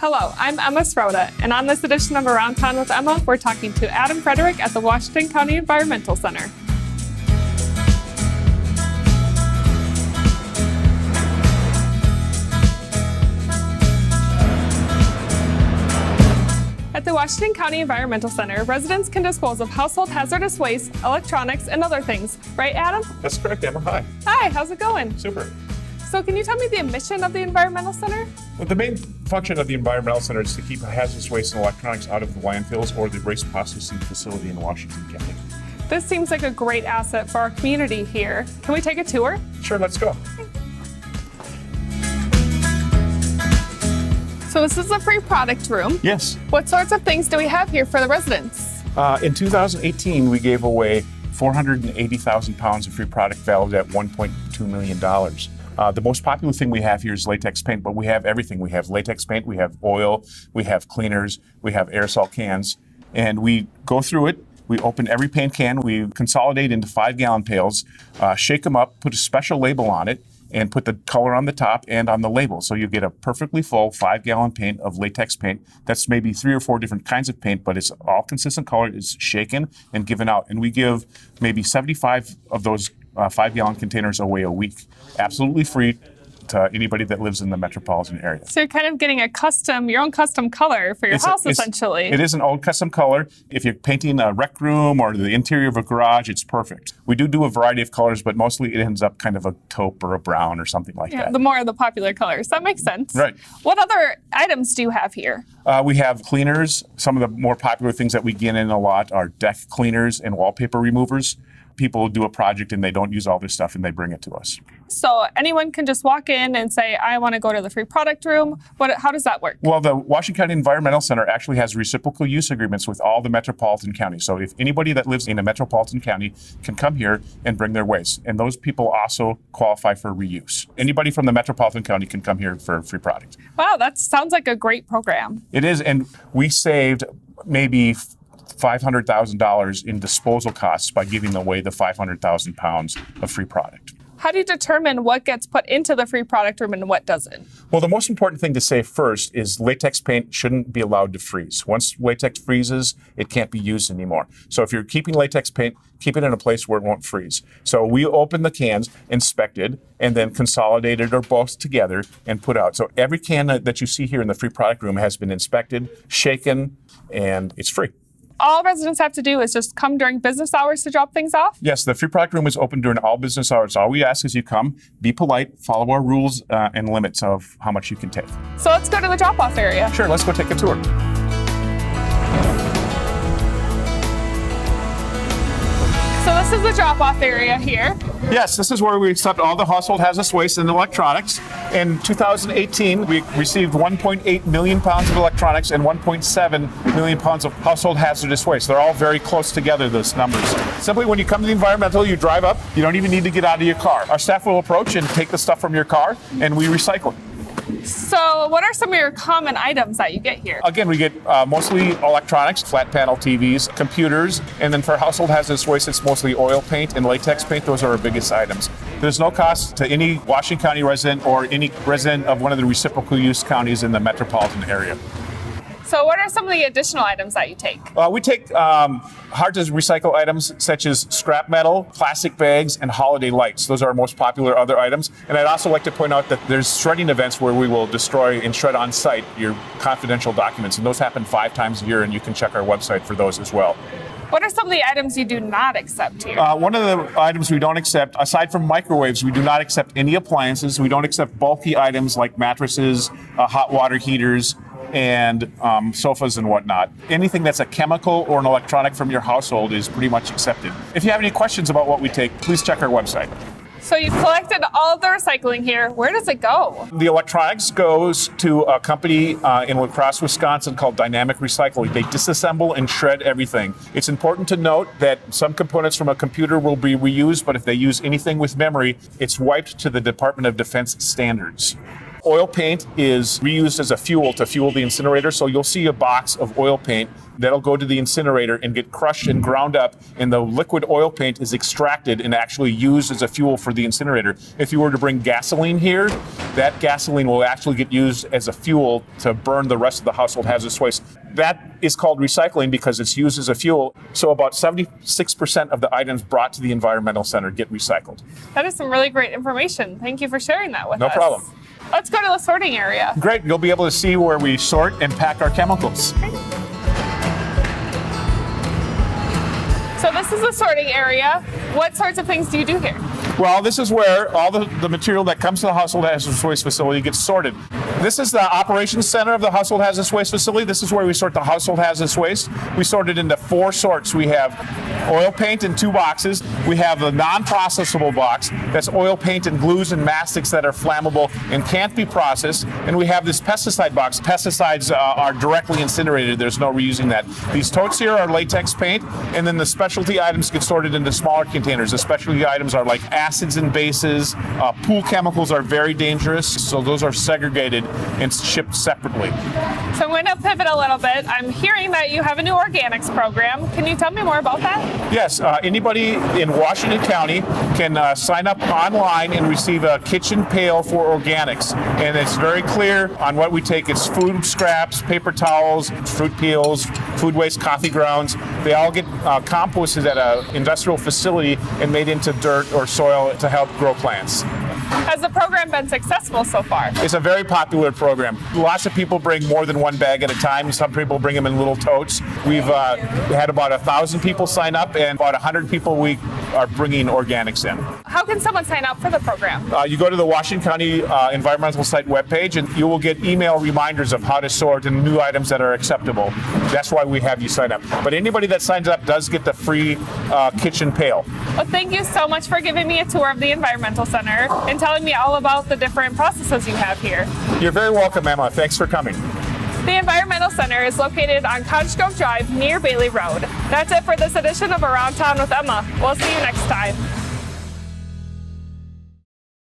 Hello, I'm Emma Sroda, and on this edition of Around Town with Emma, we're talking to Adam Frederick at the Washington County Environmental Center. At the Washington County Environmental Center, residents can dispose of household hazardous waste, electronics, and other things. Right, Adam? That's correct, Emma. Hi. Hi, how's it going? Super. So can you tell me the mission of the Environmental Center? Well, the main function of the Environmental Center is to keep hazardous waste and electronics out of the landfills or the waste processing facility in Washington County. This seems like a great asset for our community here. Can we take a tour? Sure, let's go. So this is the free product room. Yes. What sorts of things do we have here for the residents? In 2018, we gave away 480,000 pounds of free product valued at $1.2 million. The most popular thing we have here is latex paint, but we have everything. We have latex paint, we have oil, we have cleaners, we have aerosol cans, and we go through it. We open every paint can, we consolidate into 5-gallon pails, shake them up, put a special label on it, and put the color on the top and on the label. So you get a perfectly full 5-gallon paint of latex paint. That's maybe 3 or 4 different kinds of paint, but it's all consistent color. It's shaken and given out. And we give maybe 75 of those 5-gallon containers away a week. Absolutely free to anybody that lives in the metropolitan area. So you're kind of getting your own custom color for your house, essentially. It is an old custom color. If you're painting a rec room or the interior of a garage, it's perfect. We do a variety of colors, but mostly it ends up kind of a taupe or a brown or something like that. The more of the popular colors. That makes sense. Right. What other items do you have here? We have cleaners. Some of the more popular things that we get in a lot are deck cleaners and wallpaper removers. People do a project and they don't use all this stuff and they bring it to us. So anyone can just walk in and say, I want to go to the free product room. How does that work? Well, the Washington County Environmental Center actually has reciprocal use agreements with all the metropolitan counties. So if anybody that lives in a metropolitan county can come here and bring their waste. And those people also qualify for reuse. Anybody from the metropolitan county can come here for a free product. Wow, that sounds like a great program. It is, and we saved maybe $500,000 in disposal costs by giving away the 500,000 pounds of free product. How do you determine what gets put into the free product room and what doesn't? Well, the most important thing to say first is latex paint shouldn't be allowed to freeze. Once latex freezes, it can't be used anymore. So if you're keeping latex paint, keep it in a place where it won't freeze. So we open the cans, inspected, and then consolidated or both together and put out. So every can that you see here in the free product room has been inspected, shaken, and it's free. All residents have to do is just come during business hours to drop things off? Yes, the free product room is open during all business hours. All we ask is you come, be polite, follow our rules and limits of how much you can take. So let's go to the drop-off area. Sure, let's go take a tour. So this is the drop-off area here. Yes, this is where we accept all the household hazardous waste and electronics. In 2018, we received 1.8 million pounds of electronics and 1.7 million pounds of household hazardous waste. They're all very close together, those numbers. Simply, when you come to the environmental, you drive up, you don't even need to get out of your car. Our staff will approach and take the stuff from your car, and we recycle it. So what are some of your common items that you get here? Again, we get mostly electronics, flat panel TVs, computers, and then for household hazardous waste, it's mostly oil paint and latex paint. Those are our biggest items. There's no cost to any Washington County resident or any resident of one of the reciprocal use counties in the metropolitan area. So what are some of the additional items that you take? We take hard to recycle items such as scrap metal, plastic bags, and holiday lights. Those are our most popular other items. And I'd also like to point out that there's shredding events where we will destroy and shred on site your confidential documents. And those happen 5 times a year, and you can check our website for those as well. What are some of the items you do not accept here? One of the items we don't accept, aside from microwaves, we do not accept any appliances. We don't accept bulky items like mattresses, hot water heaters, and sofas and whatnot. Anything that's a chemical or an electronic from your household is pretty much accepted. If you have any questions about what we take, please check our website. So you've collected all of the recycling here. Where does it go? The electronics goes to a company in La Crosse, Wisconsin called Dynamic Recycling. They disassemble and shred everything. It's important to note that some components from a computer will be reused, but if they use anything with memory, it's wiped to the Department of Defense standards. Oil paint is reused as a fuel to fuel the incinerator. So you'll see a box of oil paint that'll go to the incinerator and get crushed and ground up, and the liquid oil paint is extracted and actually used as a fuel for the incinerator. If you were to bring gasoline here, that gasoline will actually get used as a fuel to burn the rest of the household hazardous waste. That is called recycling because it's used as a fuel. So about 76% of the items brought to the environmental center get recycled. That is some really great information. Thank you for sharing that with us. No problem. Let's go to the sorting area. Great, you'll be able to see where we sort and pack our chemicals. So this is the sorting area. What sorts of things do you do here? Well, this is where all the material that comes to the household hazardous waste facility gets sorted. This is the operations center of the household hazardous waste facility. This is where we sort the household hazardous waste. We sort it into 4 sorts. We have oil paint in 2 boxes. We have a non-processable box. That's oil paint and glues and mastics that are flammable and can't be processed. And we have this pesticide box. Pesticides are directly incinerated. There's no reusing that. These totes here are latex paint, and then the specialty items get sorted into smaller containers. The specialty items are like acids and bases. Pool chemicals are very dangerous, so those are segregated and shipped separately. So I'm going to pivot a little bit. I'm hearing that you have a new organics program. Can you tell me more about that? Yes, anybody in Washington County can sign up online and receive a kitchen pail for organics. And it's very clear on what we take. It's food scraps, paper towels, fruit peels, food waste, coffee grounds. They all get composted at an industrial facility and made into dirt or soil to help grow plants. Has the program been successful so far? It's a very popular program. Lots of people bring more than one bag at a time. Some people bring them in little totes. We've had about 1,000 people sign up, and about 100 people a week are bringing organics in. How can someone sign up for the program? You go to the Washington County Environmental Site webpage, and you will get email reminders of how to sort and new items that are acceptable. That's why we have you sign up. But anybody that signs up does get the free kitchen pail. Well, thank you so much for giving me a tour of the Environmental Center and telling me all about the different processes you have here. You're very welcome, Emma. Thanks for coming. The Environmental Center is located on Cottage Grove Drive near Bailey Road. That's it for this edition of Around Town with Emma. We'll see you next time.